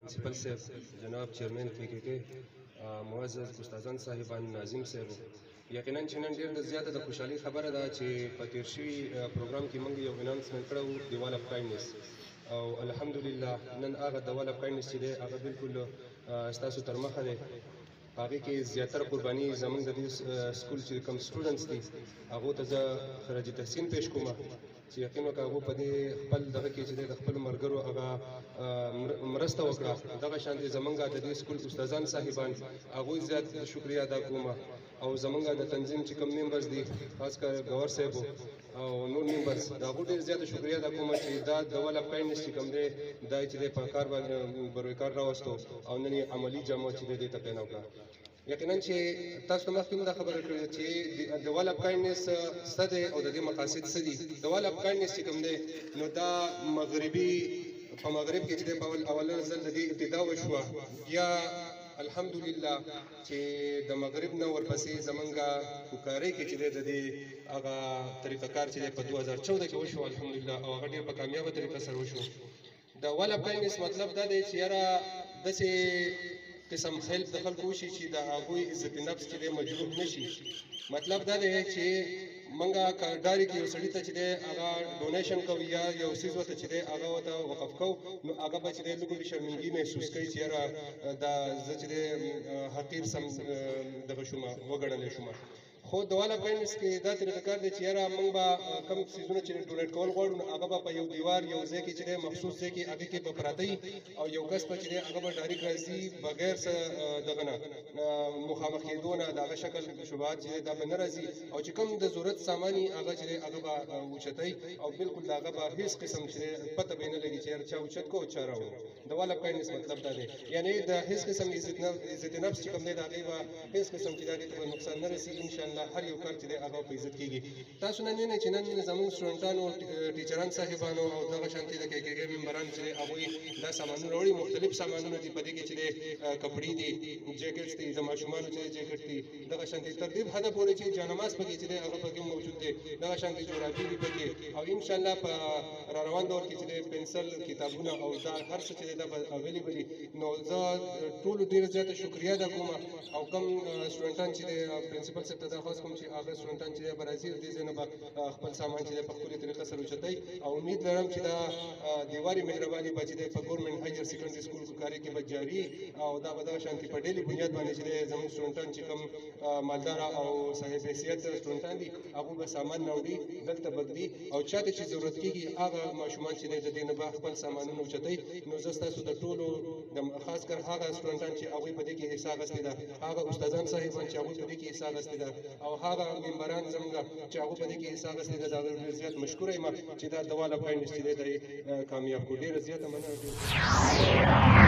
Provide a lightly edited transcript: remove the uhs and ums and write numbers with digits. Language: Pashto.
प्रिंसिपल साहब, जनाब चेयरमैन के मुअज़्ज़ज़ उस्तादान साहिबान, नाज़िम साहब, यकीनन چې نن ډېر د زیاته د خوشحالۍ خبره ده چې په تیر شوي پروګرام کې موږ یو اناونسمنټ کړی و د وال اف کایندنس، او الحمدلله نن هغه د وال اف کایندنس چې دی هغه بالکل ستاسو تر مخه دی. هغې کې زیاتره قرباني زموږ د دې سکول چې کوم سټوډنټس دي هغو ته زه خراج تحسین پیش کوم چې یقین وکړه هغو په دې خپل دغه کې چې دی د خپلو ملګرو هغه مرسته وکړه. دغه شانتې زموږ د دې سکول استادان صاحبان هغوی زیات شکریه ادا کوم، او زموږ د تنظیم چې کوم ممبرز دي خاص کر ګور صاحب او نور ممبرز د هغو ډېر زیاته شکریه ادا کوم چې دا د وال اف کایندنس چې کوم دی دا چې دی په کار باندې بروی کار راوستو او نن یې عملي جامه چې دی دې ته پیدا وکړه. یقینا چې تاسو ته مخکې دا خبره کړې چې د وال اف کایندنس څه دی او د دې مقاصد څه دي. د وال اف کایندنس چې کوم دی نو دا مغربي په مغرب کې چې دی په اول ځل د دې ابتدا وشوه، بیا الحمدلله چې د مغرب نه ورپسې زمونږ کوکارۍ کې چې دی د دې هغه طریقه کار چې دی په 2014 کې وشو الحمدلله، او هغه ډېر په کامیابه طریقه سره وشو. د وال اف کایندنس مطلب دا دی چې یاره داسې قسم هیلپ د خلکو وشي چې د هغوی عزت نفس چې دی مجروح نشي. مطلب دا دی چې منګه کارډاري کې یو سړي ته چې دی هغه ډونیشن کوو یا یو څیز ورته چې دی هغه ورته وقف کوو، نو هغه به چې دی لږ شرمنګي محسوس کوي چې یاره دا زه چې دی حقیر سم دغه شومه وګڼلی شومه. خو د وال اف کایندنس کې دا طریقه کار دی چې یاره موږ به کوم څیزونه چې ډونیټ کول غواړو نو هغه به په یو دیوار یو ځای کې چې دی مخصوص ځای کې هغې کې به پراته وي، او یو کس به چې دی هغه به ډایرکټ راځي بغیر څه دغه نه مخامخ کېدو نه د هغه شکل شبهات چې دی دا به نه راځي، او چې کوم د ضرورت سامان یي هغه چې دی هغه به اوچتوي، او بالکل د هغه به هېڅ قسم چې دی پته به یې نه لګي چې یاره چا اوچت کو چا راوړو. د وال اف کایندنس مطلب دا دی یعنې د هېڅ قسم عزت نفس چې کوم دی د هغې به هېڅ قسم چې د هغې ته به نقصان نه رسي. انشاءالله هر یو کار چې دی هغه په عزت کېږي. تاسو نن وینئ چې نن زموږ سټوډنټانو ټیچران صاحبانو او دغه شانتې د KKK ممبران چې دی هغوی دا سامانونه راوړي، مختلف سامانونه دي په دې کې چې دی کپړې دي، جیکټس دي، د ماشومانو چې دی جیکټ دي، دغه شانتې تر دې حده پورې چې جانماز پکې چې دی هغه پکې موجود دی، دغه شانتې جورابې دي پکې، او انشاءالله په را روان دور کې چې دی پنسل کتابونه او دا هر څه چې دی دا به اویلیبل دي. نو زه ټولو ډېره زیاته شکریه ادا کوم، او کوم سټوډنټان چې دی پرنسپل صاحب ته درخواست کوم چې هغه سټوډنټان چې دی به راځي او دې ځای نه به خپل سامان چې دی په ښکلې طریقه سره اوچتوي، او امید لرم چې دا دیوارې مهرباني به چې دی په ګورنمنټ هایر سیکنډري سکول کوکارۍ کې به جاري، او دا به دغه شانتې په ډیلي بنیاد باندې چې دی زموږ سټوډنټان چې کوم مالداره او صاحب حیثیت سټوډنټان دي هغوی به سامان راوړي دلته بدلي، او چاته چې ضرورت کېږي هغه ماشومان چې دی د دې نه به خپل سامانونه اوچتوي. نو زه ستاسو د ټولو خاص کر هغه سټوډنټان چې هغوی په دې کې حصه اخیستې ده، هغه استادان صاحبان چې هغوی په دې کې حصه اخیستې ده، او هغه ممبران زموږ چې هغوی په دې کې حصه اخیستې ده، د هغوی ډېر زیات مشکوره یم چې دا د وال اف کایندنس چې دی دا یې کامیاب کړو. ډېره زیاته مننه.